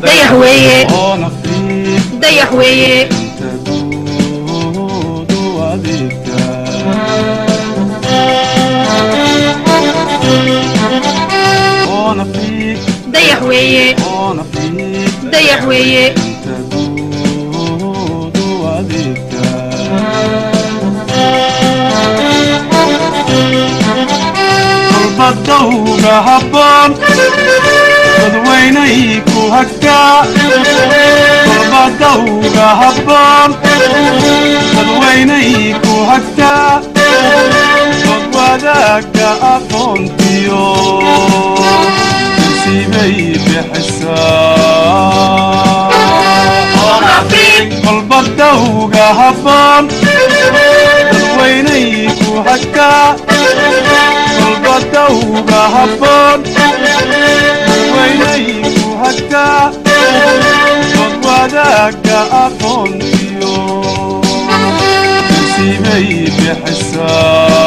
ضيح ويه ضيح ويه تدود وذكرى وانا فيك ضيح ويه وانا فيك ضيح ويه تدود وذكرى قلب الضوء هبان dadweynay ku hagtaa qurba dawga habboon dadweynay ku hagtaa dad wadaagga aqoontiyo nasiibay bixisaa qurba dawga habboon dadweynay ku hagtaa qurba dawga habboon وينيكو هكا وضوادك أقونتيو نسيبي بحساب